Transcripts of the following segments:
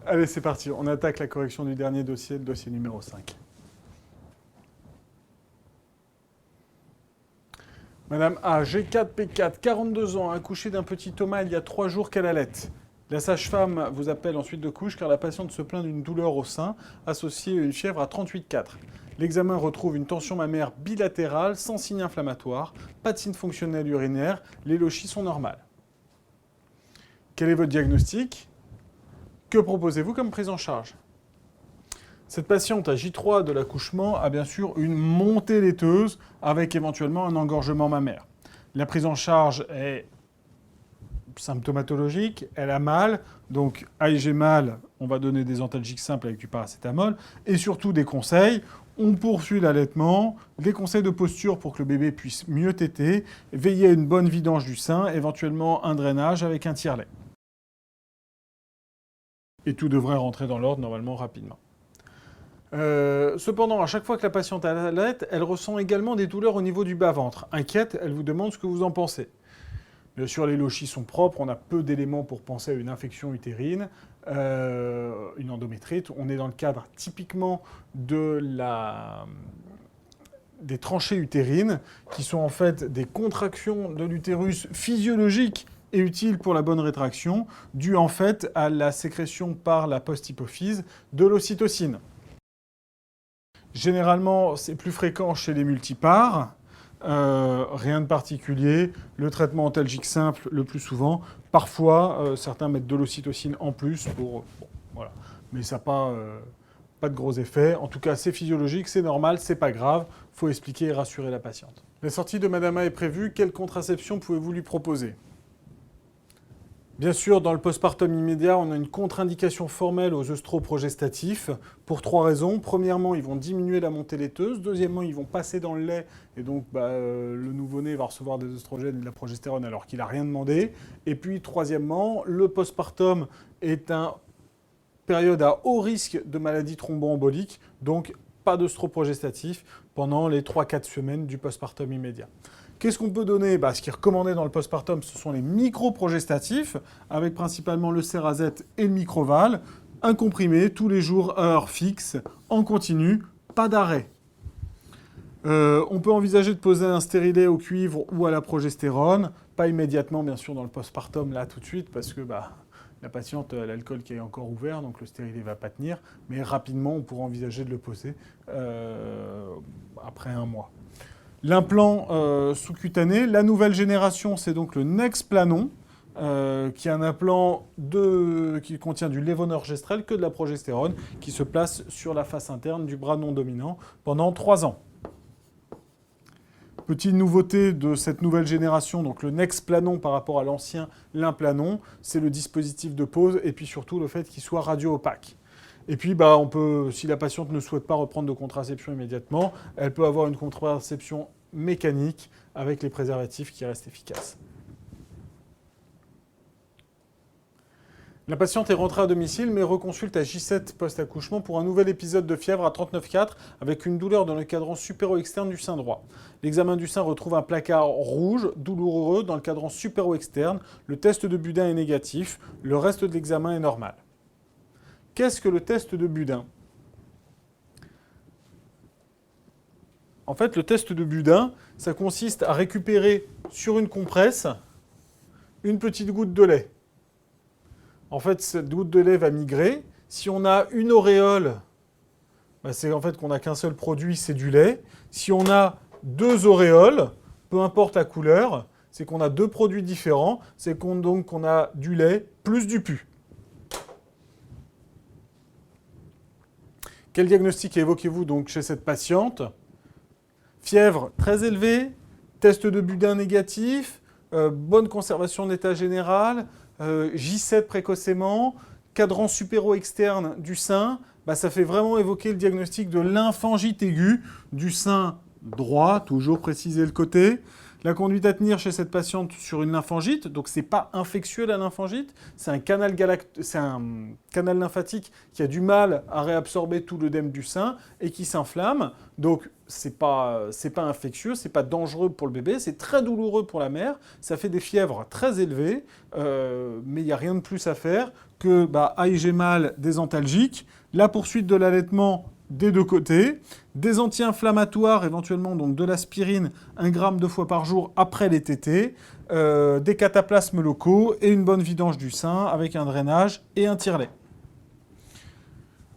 Allez, c'est parti. On attaque la correction du dernier dossier, le dossier numéro 5. Madame A, G4P4, 42 ans, accouchée d'un petit Thomas il y a 3 jours qu'elle allait. La sage-femme vous appelle ensuite de couche car la patiente se plaint d'une douleur au sein associée à une fièvre à 38,4. L'examen retrouve une tension mammaire bilatérale sans signe inflammatoire, pas de signe fonctionnel urinaire, les lochis sont normales. Quel est votre diagnostic? Que proposez-vous comme prise en charge? Cette patiente à J3 de l'accouchement a bien sûr une montée laiteuse avec éventuellement un engorgement mammaire. La prise en charge est symptomatologique, elle a mal, donc j'ai mal, on va donner des antalgiques simples avec du paracétamol, et surtout des conseils. On poursuit l'allaitement, des conseils de posture pour que le bébé puisse mieux téter, veiller à une bonne vidange du sein, éventuellement un drainage avec un tire-lait. Et tout devrait rentrer dans l'ordre normalement rapidement. Cependant, à chaque fois que la patiente allait, elle ressent également des douleurs au niveau du bas-ventre. Inquiète, elle vous demande ce que vous en pensez. Bien sûr, les lochis sont propres, on a peu d'éléments pour penser à une infection utérine, une endométrite. On est dans le cadre typiquement des tranchées utérines, qui sont en fait des contractions de l'utérus physiologiques et utiles pour la bonne rétraction, dues en fait à la sécrétion par la post-hypophyse de l'ocytocine. Généralement, c'est plus fréquent chez les multipares. Rien de particulier. Le traitement antalgique simple, le plus souvent. Parfois, certains mettent de l'ocytocine en plus pour... Bon, voilà. Mais ça n'a pas de gros effets. En tout cas, c'est physiologique, c'est normal, c'est pas grave. Il faut expliquer et rassurer la patiente. La sortie de Madame A est prévue. Quelle contraception pouvez-vous lui proposer? Bien sûr, dans le postpartum immédiat, on a une contre-indication formelle aux œstroprogestatifs pour 3 raisons. Premièrement, ils vont diminuer la montée laiteuse. Deuxièmement, ils vont passer dans le lait et donc le nouveau-né va recevoir des œstrogènes et de la progestérone alors qu'il n'a rien demandé. Et puis, troisièmement, le postpartum est une période à haut risque de maladie thromboembolique, donc pas d'œstroprogestatif pendant les 3-4 semaines du postpartum immédiat. Qu'est-ce qu'on peut donner? Ce qui est recommandé dans le postpartum, ce sont les microprogestatifs, avec principalement le Cerazette et le Microval, un comprimé tous les jours à heure fixe, en continu, pas d'arrêt. On peut envisager de poser un stérilet au cuivre ou à la progestérone, pas immédiatement bien sûr dans le postpartum là tout de suite, parce que la patiente a l'alcool qui est encore ouvert, donc le stérilet ne va pas tenir, mais rapidement on pourra envisager de le poser après 1 mois. L'implant sous-cutané, la nouvelle génération, c'est donc le Nexplanon, qui est un implant qui contient du lévonorgestrel que de la progestérone, qui se place sur la face interne du bras non dominant pendant 3 ans. Petite nouveauté de cette nouvelle génération, donc le Nexplanon par rapport à l'ancien Limplanon, c'est le dispositif de pose et puis surtout le fait qu'il soit radio-opaque. Et puis, on peut, si la patiente ne souhaite pas reprendre de contraception immédiatement, elle peut avoir une contraception mécanique avec les préservatifs qui restent efficaces. La patiente est rentrée à domicile, mais reconsulte à J7 post-accouchement pour un nouvel épisode de fièvre à 39,4 avec une douleur dans le cadran supéro-externe du sein droit. L'examen du sein retrouve un placard rouge, douloureux, dans le cadran supéro-externe. Le test de Budin est négatif. Le reste de l'examen est normal. Qu'est-ce que le test de Budin? En fait, le test de Budin, ça consiste à récupérer sur une compresse une petite goutte de lait. En fait, cette goutte de lait va migrer. Si on a une auréole, c'est en fait qu'on n'a qu'un seul produit, c'est du lait. Si on a 2 auréoles, peu importe la couleur, c'est qu'on a 2 produits différents, c'est qu'on a du lait plus du pus. Quel diagnostic évoquez-vous donc chez cette patiente? Fièvre très élevée, test de Budin négatif, bonne conservation de l'état général, J7 précocement, cadran supéro-externe du sein. Ça fait vraiment évoquer le diagnostic de lymphangite aiguë du sein droit, toujours préciser le côté. La conduite à tenir chez cette patiente sur une lymphangite, donc c'est pas infectieux la lymphangite, c'est un canal lymphatique qui a du mal à réabsorber tout l'œdème du sein et qui s'inflamme. Donc c'est pas infectieux, c'est pas dangereux pour le bébé, c'est très douloureux pour la mère, ça fait des fièvres très élevées, mais il n'y a rien de plus à faire que j'ai mal, des antalgiques, la poursuite de l'allaitement des deux côtés, des anti-inflammatoires éventuellement, donc de l'aspirine, 1 gramme 2 fois par jour après les tétés, des cataplasmes locaux et une bonne vidange du sein avec un drainage et un tire-lait.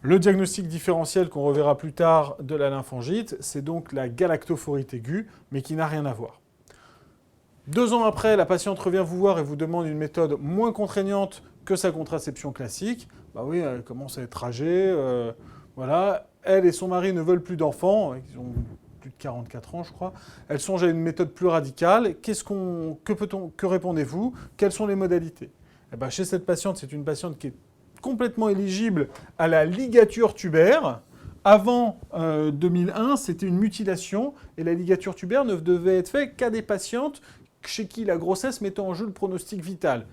Le diagnostic différentiel qu'on reverra plus tard de la lymphangite, c'est donc la galactophorite aiguë, mais qui n'a rien à voir. 2 ans après, la patiente revient vous voir et vous demande une méthode moins contraignante que sa contraception classique. Bah oui, elle commence à être âgée, voilà. Elle et son mari ne veulent plus d'enfants, ils ont plus de 44 ans, je crois. Elle songe à une méthode plus radicale. Que répondez-vous? Quelles sont les modalités? Chez cette patiente, c'est une patiente qui est complètement éligible à la ligature tubaire. Avant 2001, c'était une mutilation et la ligature tubaire ne devait être faite qu'à des patientes chez qui la grossesse mettait en jeu le pronostic vital.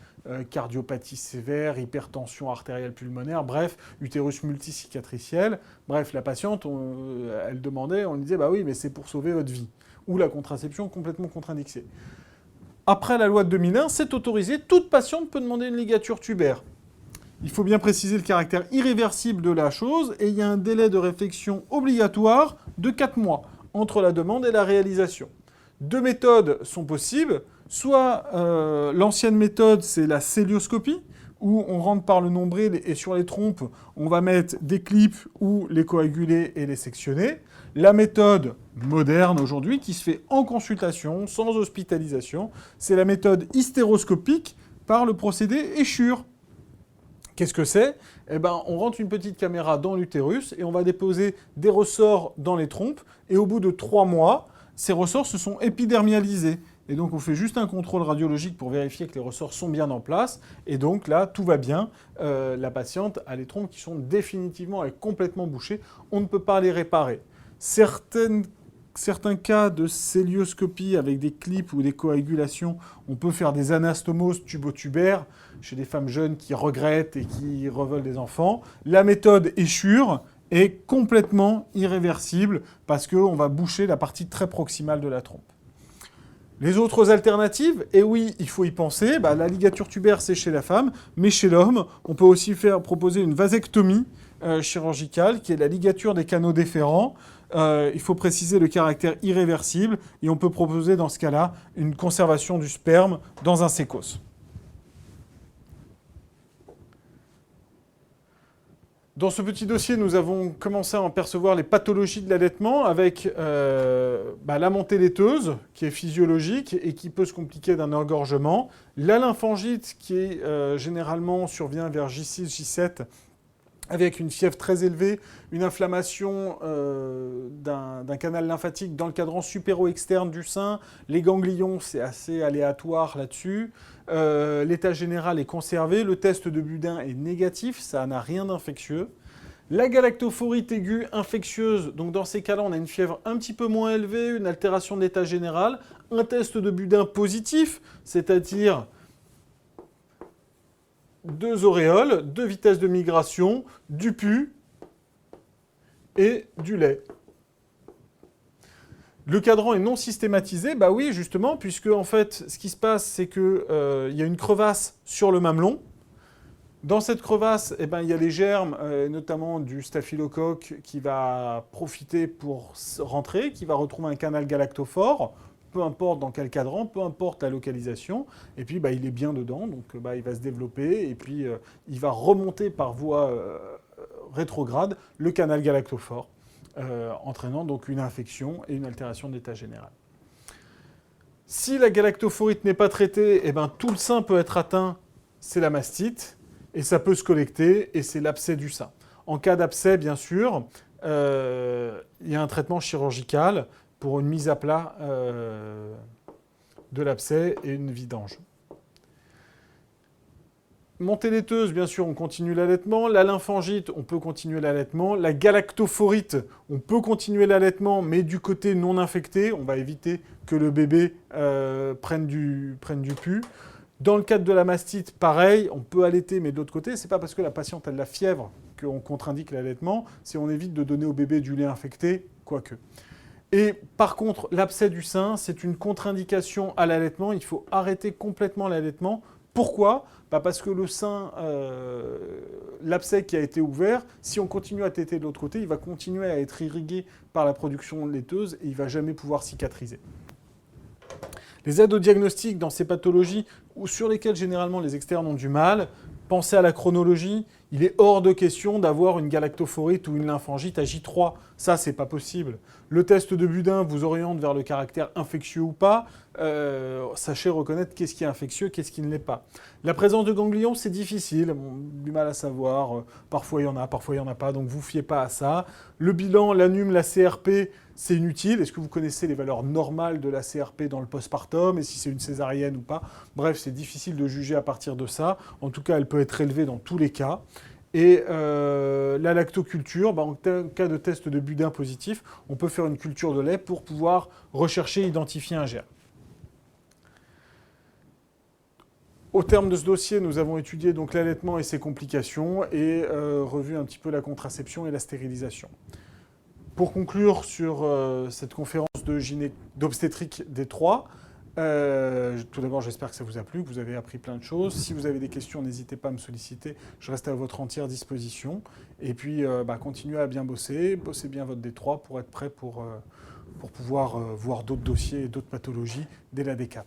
Cardiopathie sévère, hypertension artérielle pulmonaire, bref, utérus multicicatriciel. Bref, la patiente, elle demandait, on lui disait, bah oui, mais c'est pour sauver votre vie. Ou la contraception complètement contre-indiquée. Après la loi de 2001, c'est autorisé, toute patiente peut demander une ligature tubaire. Il faut bien préciser le caractère irréversible de la chose, et il y a un délai de réflexion obligatoire de 4 mois entre la demande et la réalisation. 2 méthodes sont possibles. Soit l'ancienne méthode, c'est la célioscopie, où on rentre par le nombril et sur les trompes, on va mettre des clips ou les coaguler et les sectionner. La méthode moderne aujourd'hui, qui se fait en consultation, sans hospitalisation, c'est la méthode hystéroscopique par le procédé Eschure. Qu'est-ce que c'est? On rentre une petite caméra dans l'utérus et on va déposer des ressorts dans les trompes. Et au bout de 3 mois, ces ressorts se sont épidermialisés. Et donc, on fait juste un contrôle radiologique pour vérifier que les ressorts sont bien en place. Et donc, là, tout va bien. La patiente a les trompes qui sont définitivement et complètement bouchées. On ne peut pas les réparer. Certains cas de célioscopie avec des clips ou des coagulations, on peut faire des anastomoses tubotubaires chez des femmes jeunes qui regrettent et qui reveulent des enfants. La méthode Eschure est complètement irréversible parce qu'on va boucher la partie très proximale de la trompe. Les autres alternatives, et oui, il faut y penser, la ligature tubaire, c'est chez la femme, mais chez l'homme, on peut aussi proposer une vasectomie chirurgicale, qui est la ligature des canaux déférents. Il faut préciser le caractère irréversible, et on peut proposer dans ce cas-là une conservation du sperme dans un sécos. Dans ce petit dossier, nous avons commencé à en percevoir les pathologies de l'allaitement avec la montée laiteuse, qui est physiologique et qui peut se compliquer d'un engorgement. La lymphangite, qui généralement survient vers J6, J7, avec une fièvre très élevée, une inflammation d'un canal lymphatique dans le cadran supéro-externe du sein. Les ganglions, c'est assez aléatoire là-dessus. L'état général est conservé. Le test de Budin est négatif, ça n'a rien d'infectieux. La galactophorite aiguë infectieuse, donc dans ces cas-là, on a une fièvre un petit peu moins élevée, une altération de l'état général, un test de Budin positif, c'est-à-dire 2 auréoles, 2 vitesses de migration, du pus et du lait. Le cadran est non systématisé, bah oui, justement, puisque en fait, ce qui se passe, c'est qu'il y a une crevasse sur le mamelon. Dans cette crevasse, il y a les germes, notamment du staphylocoque, qui va profiter pour rentrer, qui va retrouver un canal galactophore, peu importe dans quel cadran, peu importe la localisation. Et puis, il est bien dedans, donc il va se développer, et puis il va remonter par voie rétrograde le canal galactophore, entraînant donc une infection et une altération de l'état général. Si la galactophorite n'est pas traitée, tout le sein peut être atteint, c'est la mastite. Et ça peut se collecter, et c'est l'abcès du sein. En cas d'abcès, bien sûr, il y a un traitement chirurgical pour une mise à plat de l'abcès et une vidange. Montée laiteuse, bien sûr, on continue l'allaitement. La lymphangite, on peut continuer l'allaitement. La galactophorite, on peut continuer l'allaitement, mais du côté non infecté. On va éviter que le bébé prenne du pus. Dans le cadre de la mastite, pareil, on peut allaiter, mais de l'autre côté, c'est pas parce que la patiente a de la fièvre qu'on contre-indique l'allaitement, c'est on évite de donner au bébé du lait infecté, quoique. Et par contre, l'abcès du sein, c'est une contre-indication à l'allaitement. Il faut arrêter complètement l'allaitement. Pourquoi ? Parce que le sein, l'abcès qui a été ouvert, si on continue à téter de l'autre côté, il va continuer à être irrigué par la production laiteuse et il ne va jamais pouvoir cicatriser. Les aides au diagnostic dans ces pathologies sur lesquelles généralement les externes ont du mal, pensez à la chronologie. Il est hors de question d'avoir une galactophorite ou une lymphangite à J3. Ça, c'est pas possible. Le test de Budin vous oriente vers le caractère infectieux ou pas. Sachez reconnaître qu'est-ce qui est infectieux, qu'est-ce qui ne l'est pas. La présence de ganglions, c'est difficile. On a du mal à savoir. Parfois, il y en a, parfois, il n'y en a pas. Donc, vous ne fiez pas à ça. Le bilan, l'ANUM, la CRP, c'est inutile. Est-ce que vous connaissez les valeurs normales de la CRP dans le postpartum et si c'est une césarienne ou pas? Bref, c'est difficile de juger à partir de ça. En tout cas, elle peut être élevée dans tous les cas. Et la lactoculture, en cas de test de Budin positif, on peut faire une culture de lait pour pouvoir rechercher et identifier un germe. Au terme de ce dossier, nous avons étudié donc l'allaitement et ses complications et revu un petit peu la contraception et la stérilisation. Pour conclure sur cette conférence d'obstétrique des 3, tout d'abord, j'espère que ça vous a plu, que vous avez appris plein de choses. Si vous avez des questions, n'hésitez pas à me solliciter. Je reste à votre entière disposition. Et puis, continuez à bien bosser. Bossez bien votre D3 pour être prêt pour pouvoir voir d'autres dossiers et d'autres pathologies dès la D4.